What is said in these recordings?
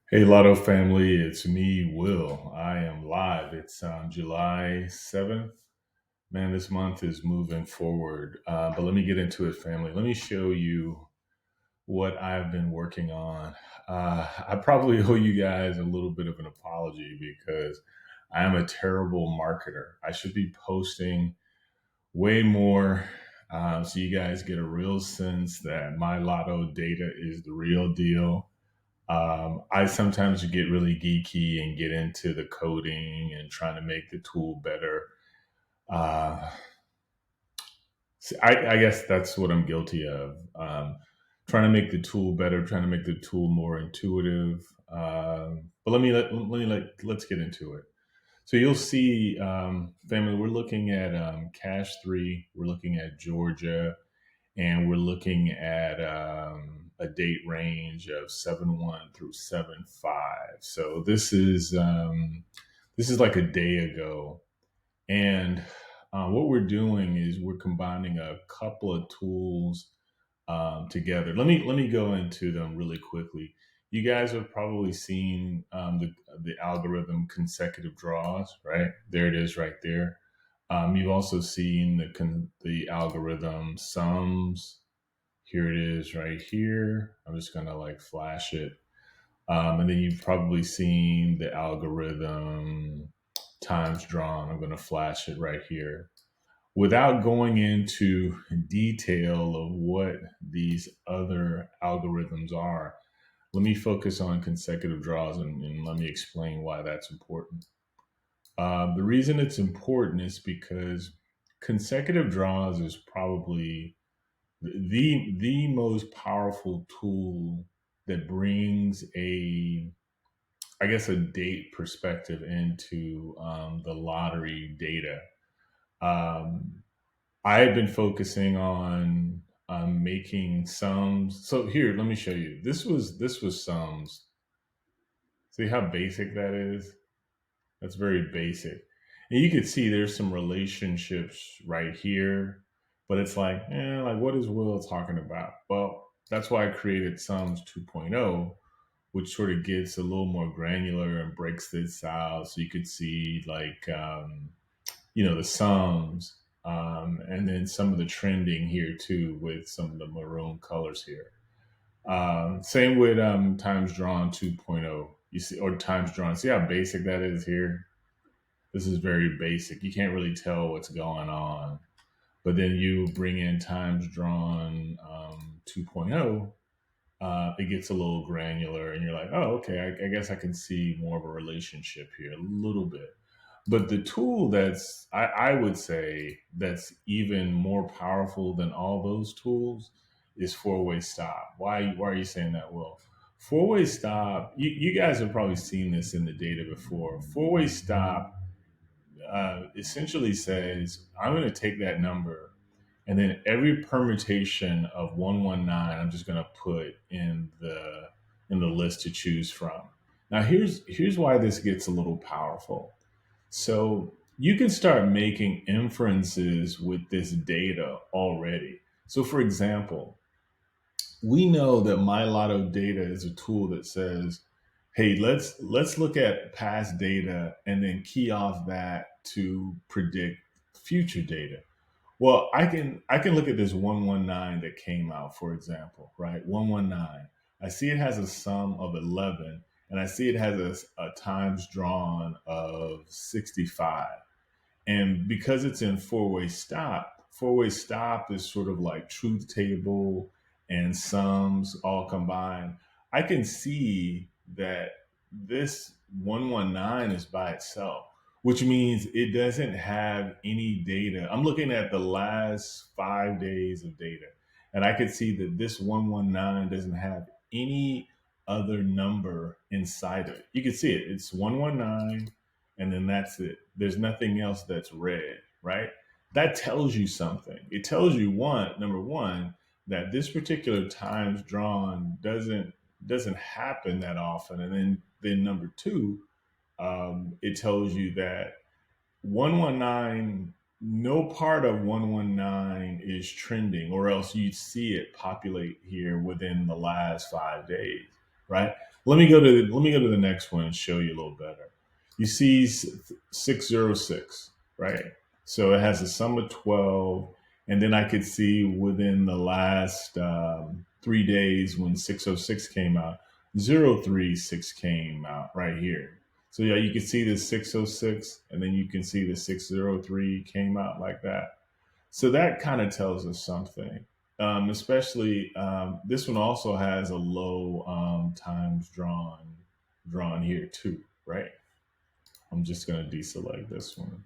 Hey Lotto family, it's me, Will. I am live. It's July 7th. Man, this month is moving forward. But let me get into it, family. Let me show you what I've been working on. I probably owe you guys a little bit of an apology because I am a terrible marketer. I should be posting way more so you guys get a real sense that my Lotto data is the real deal. I sometimes get really geeky and get into the coding and trying to make the tool better. Uh, I guess that's what I'm guilty of. Trying to make the tool better, trying to make the tool more intuitive. But let's get into it. So you'll see, family. We're looking at Cash Three. We're looking at Georgia, and we're looking at a date range of 7-1 through 7-5. So this is like a day ago, and what we're doing is we're combining a couple of tools together. Let me go into them really quickly. You guys have probably seen the algorithm consecutive draws, right? There it is, right there. You've also seen the algorithm sums. Here it is, right here. I'm just gonna like flash it, and then you've probably seen the algorithm times drawn. I'm gonna flash it right here without going into detail of what these other algorithms are. Let me focus on consecutive draws and let me explain why that's important. The reason it's important is because consecutive draws is probably the most powerful tool that brings a I guess a date perspective into the lottery data. Um, I've been focusing on making sums. So here, let me show you. This was sums. See how basic that is? That's very basic. And you can see there's some relationships right here, but it's like what is Will talking about? Well, that's why I created Sums 2.0, which sort of gets a little more granular and breaks this out so you could see the sums, and then some of the trending here too with some of the maroon colors here. Same with times drawn 2.0. You see, or times drawn. See how basic that is here? This is very basic. You can't really tell what's going on. But then you bring in times drawn 2.0, it gets a little granular, and you're like, oh, okay, I guess I can see more of a relationship here, a little bit. But the tool I would say that's even more powerful than all those tools is four-way stop. Why are you saying that? Well, four-way stop, you guys have probably seen this in the data before. Four-way stop essentially says, I'm going to take that number and then every permutation of 119, I'm just going to put in the list to choose from. Now here's why this gets a little powerful. So you can start making inferences with this data already. So for example, we know that my lotto data is a tool that says, hey, let's look at past data and then key off that to predict future data. Well, I can look at this 119 that came out, for example, right? 119. I see it has a sum of 11, and I see it has a times drawn of 65. And because it's in four-way stop is sort of like truth table and sums all combined. I can see that this 119 is by itself, which means it doesn't have any data. I'm looking at the last 5 days of data, and I can see that this 119 doesn't have any other number inside of it. You can see it. It's 119, and then that's it. There's nothing else that's red, right? That tells you something. It tells you number one, that this particular times drawn doesn't happen that often, and then number two, it tells you that 119, no part of 119 is trending, or else you'd see it populate here within the last 5 days, right? Let me go to the next one and show you a little better. You see 606, right? So it has a sum of 12, and then I could see within the last 3 days when 606 came out, 036 came out right here. So yeah, you can see the 606, and then you can see the 603 came out like that. So that kind of tells us something. Especially this one also has a low times drawn here too, right? I'm just going to deselect this one.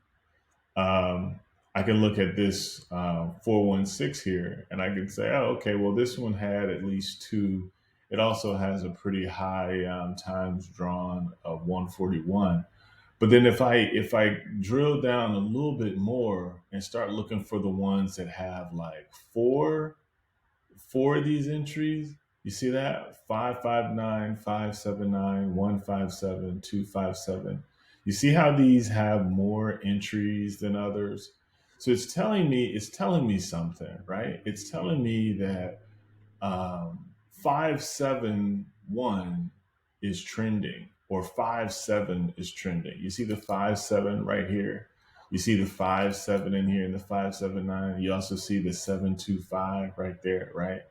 Um, I can look at this 416 here, and I can say, oh, okay, well, this one had at least two. It also has a pretty high times drawn of 141. But then if I drill down a little bit more and start looking for the ones that have like four of these entries, you see that 559, 579, 157, 257. You see how these have more entries than others? So it's telling me something, right? It's telling me that 571 is trending, or 57 is trending. You see the 57 right here. You see the 57 in here and the 579. You also see the 725 right there, right?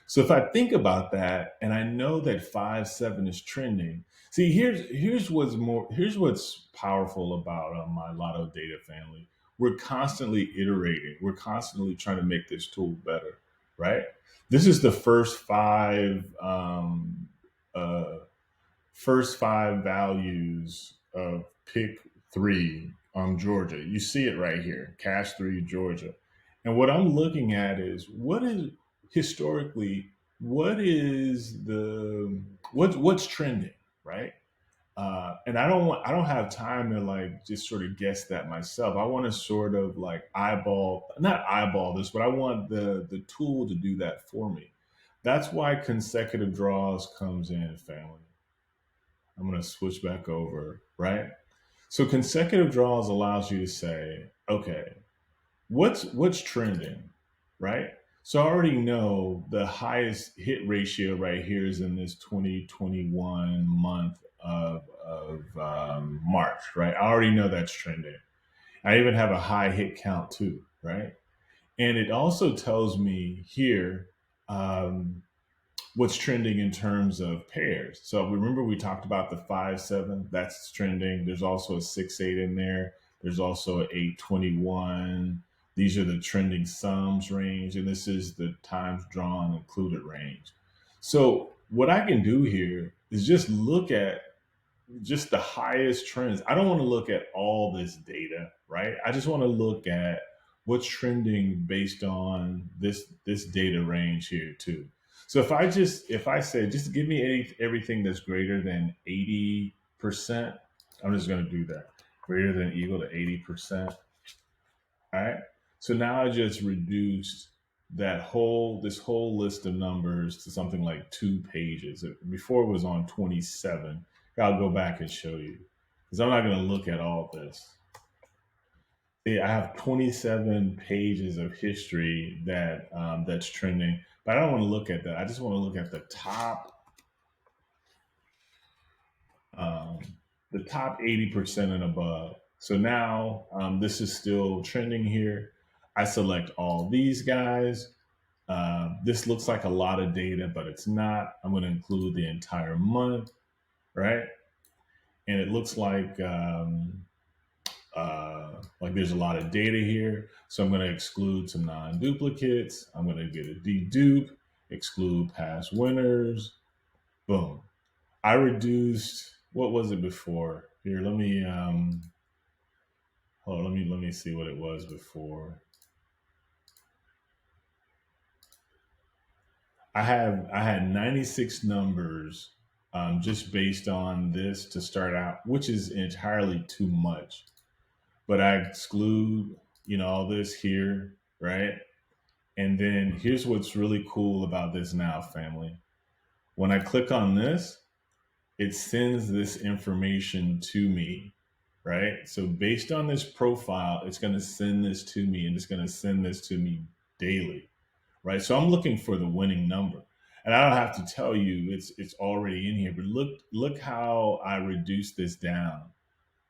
So if I think about that and I know that 5-7 is trending, see here's what's powerful about my Lotto data family. We're constantly iterating. We're constantly trying to make this tool better, right? This is the uh, first five values of pick three on Georgia. You see it right here, cash three Georgia. And what I'm looking at is what is historically what is the what's trending, right? And I don't have time to like just sort of guess that myself. I want to sort of like not eyeball this, but I want the tool to do that for me. That's why consecutive draws comes in, family. I'm going to switch back over, right? So consecutive draws allows you to say, okay, what's trending, right? So I already know the highest hit ratio right here is in this 2021 month of March, right? I already know that's trending. I even have a high hit count too, right? And it also tells me here um, what's trending in terms of pairs. So remember we talked about the 5-7, that's trending. There's also a 6-8 in there. There's also a 821. These are the trending sums range, and this is the times drawn included range. So what I can do here is just look at just the highest trends. I don't want to look at all this data, right? I just want to look at what's trending based on this data range here too. So if I say just give me everything that's greater than 80%, I'm just going to do that. Greater than equal to 80%. All right. So now I just reduced this whole list of numbers to something like 2 pages. Before it was on 27. I'll go back and show you because I'm not going to look at all this. See, I have 27 pages of history that's trending, but I don't want to look at that. I just want to look at um, the top 80% and above. So now this is still trending here. I select all these guys. This looks like a lot of data, but it's not. I'm going to include the entire month, right? And it looks like there's a lot of data here. So I'm going to exclude some non-duplicates. I'm going to get a dedupe, exclude past winners. Boom. I reduced, what was it before? Here, let me hold on, let me see what it was before. I had 96 numbers just based on this to start out, which is entirely too much. But I exclude, all this here, right? And then here's what's really cool about this now, family. When I click on this, it sends this information to me, right? So based on this profile, it's going to send this to me and it's going to send this to me daily, right? So I'm looking for the winning number. And I don't have to tell you, it's already in here. But look how I reduced this down.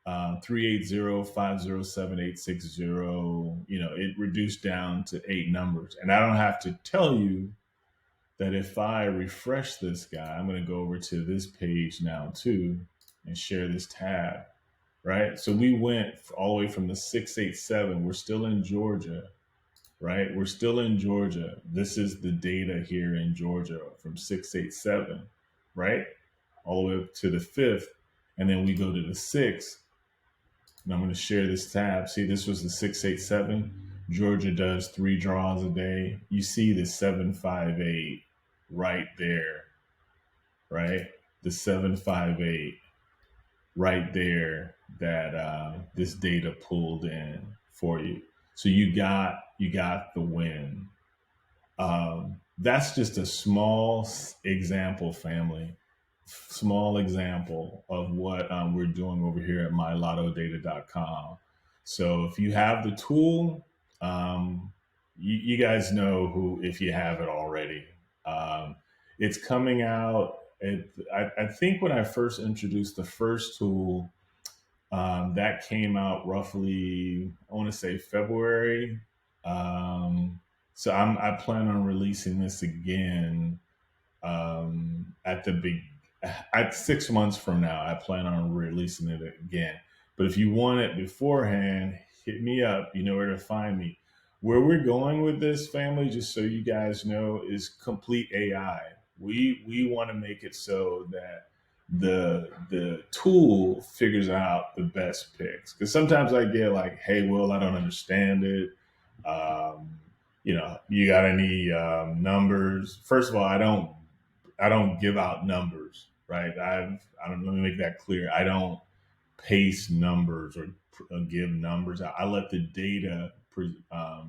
380-507-860. It reduced down to 8 numbers. And I don't have to tell you that if I refresh this guy, I'm going to go over to this page now too and share this tab, right? So we went all the way from the 687. We're still in Georgia, right? We're still in Georgia. This is the data here in Georgia from 687, right? All the way up to the fifth. And then we go to the sixth. And I'm going to share this tab. See, this was the 687. Georgia does 3 draws a day. You see the 758 right there, right? The 758 right there that this data pulled in for you. So you got the win. That's just a small example, family. Small example of what we're doing over here at mylottodata.com. So if you have the tool, you guys know who, if you have it already. Um, it's coming out. I think when I first introduced the first tool, that came out roughly, I want to say February. So I plan on releasing this again at the big at 6 months from now. I plan on releasing it again. But if you want it beforehand, hit me up. You know where to find me. Where we're going with this, family, just so you guys know, is complete AI. We want to make it so that the tool figures out the best picks. Because sometimes I get like, hey, Will, I don't understand it. Um, you got any numbers? First of all, I don't give out numbers, right? I don't. Let me make that clear. I don't paste numbers or give numbers out. I let the data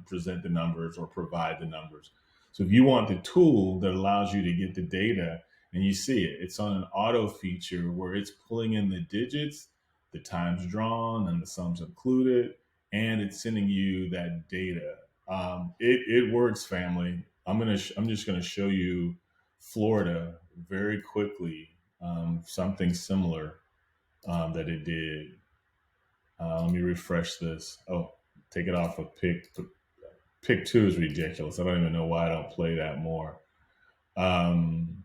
present the numbers or provide the numbers. So if you want the tool that allows you to get the data and you see it, it's on an auto feature where it's pulling in the digits, the times drawn, and the sums included, and it's sending you that data. It works, family. I'm just gonna show you Florida very quickly. Something similar that it did. Let me refresh this. Oh, take it off of pick. Pick two is ridiculous. I don't even know why I don't play that more. Um,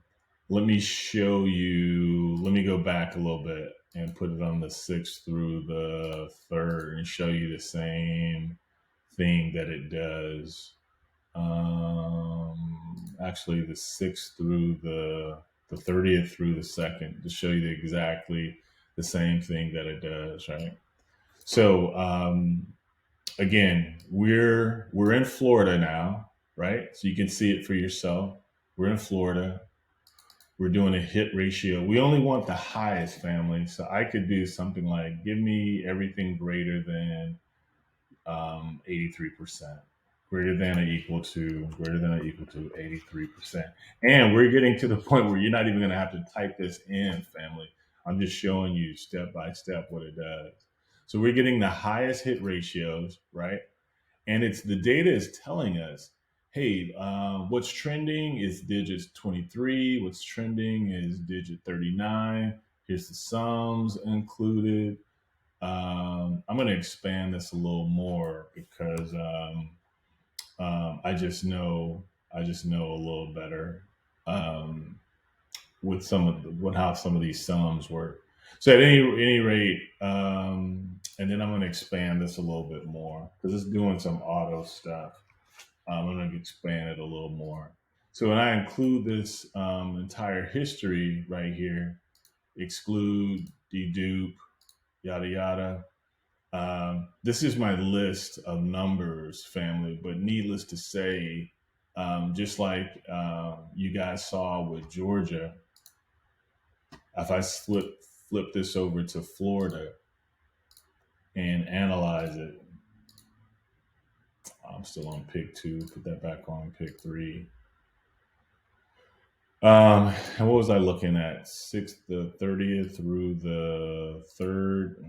Let me show you. Let me go back a little bit and put it on the sixth through the third and show you the same thing that it does. Actually, the sixth through the 30th through the second to show you exactly the same thing that it does, right? So again, we're in Florida now, right? So you can see it for yourself. We're in Florida. We're doing a hit ratio. We only want the highest, family. So I could do something like give me everything greater than 83%, greater than or equal to 83%. And we're getting to the point where you're not even going to have to type this in, family. I'm just showing you step by step what it does. So we're getting the highest hit ratios, right? And it's the data is telling us, hey, what's trending is digits 23. What's trending is digit 39. Here's the sums included. I'm going to expand this a little more because I just know a little better with some of what how some of these sums work. So at any rate, and then I'm going to expand this a little bit more because it's doing some auto stuff. I'm going to expand it a little more. So when I include this entire history right here, exclude, dedupe, yada yada. This is my list of numbers, family, but needless to say, just like you guys saw with Georgia, if I flip this over to Florida and analyze it, I'm still on pick two, put that back on pick three. And what was I looking at? The 30th through the third.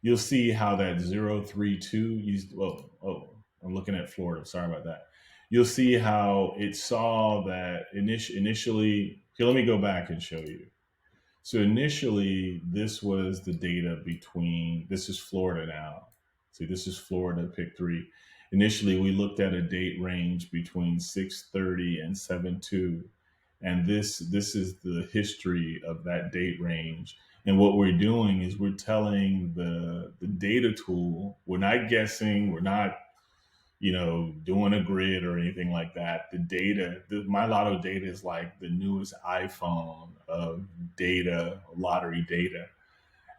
You'll see how that 032 used. Well, oh, I'm looking at Florida. Sorry about that. you'll see how it saw that initially. Here, let me go back and show you. So initially, this was the data between, this is Florida now. See, this is Florida, pick three. Initially, we looked at a date range between 6:30 and 7:2. And this is the history of that date range. And what we're doing is we're telling the data tool, we're not guessing, we're not doing a grid or anything like that. The data, my lotto data is like the newest iPhone of data, lottery data.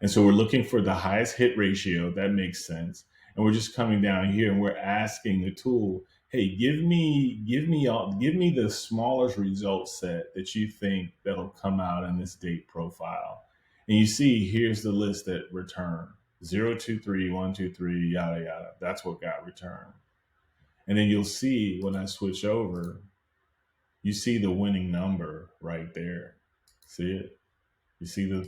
And so we're looking for the highest hit ratio. That makes sense. And we're just coming down here and we're asking the tool, hey, give me the smallest result set that you think that'll come out in this date profile. And you see, here's the list that returned 023, 123, yada, yada. That's what got returned. And then you'll see when I switch over, you see the winning number right there. See it? You see the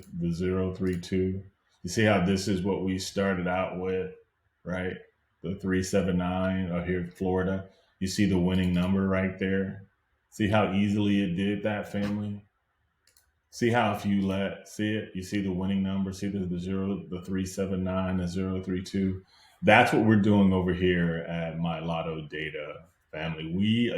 032? You see how this is what we started out with, right? The 379 here in Florida. You see the winning number right there? See how easily it did that, family? See how if you see it, you see the winning number, see the zero, the 379, the 032. That's what we're doing over here at My Lotto Data, family. We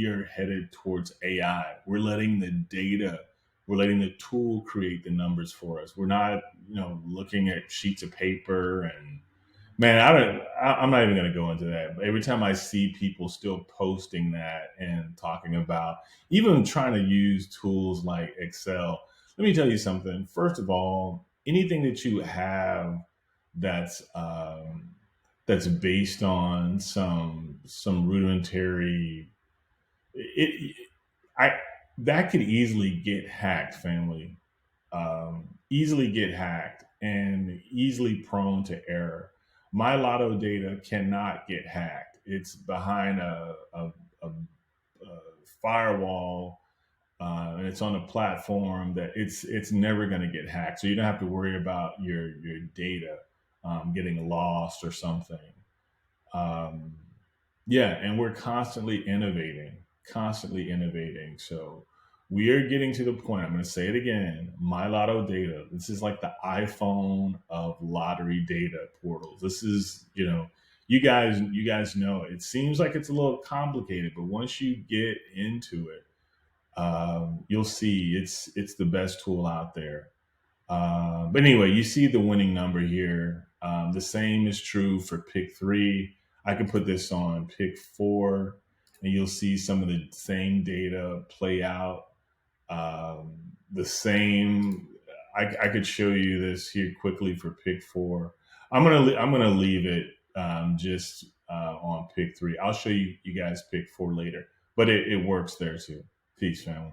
are headed towards AI. We're letting the tool create the numbers for us. We're not, looking at sheets of paper and man, I'm not even going to go into that. But every time I see people still posting that and talking about even trying to use tools like Excel, let me tell you something. First of all, anything that you have that's that's based on some rudimentary, it I that could easily get hacked, family. Easily get hacked and easily prone to error. My lotto data cannot get hacked. It's behind a firewall, and it's on a platform that it's never going to get hacked. So you don't have to worry about your data getting lost or something. Um, yeah, and we're constantly innovating. So we are getting to the point. I'm going to say it again. My Lotto data. This is like the iPhone of lottery data portals. This is, you guys know it. It seems like it's a little complicated, but once you get into it, you'll see it's the best tool out there. But anyway, you see the winning number here. The same is true for pick three. I can put this on pick four, and you'll see some of the same data play out. The same. I could show you this here quickly for pick four. I'm gonna leave it just on pick three. I'll show you guys pick four later, but it works there too. Peace, family.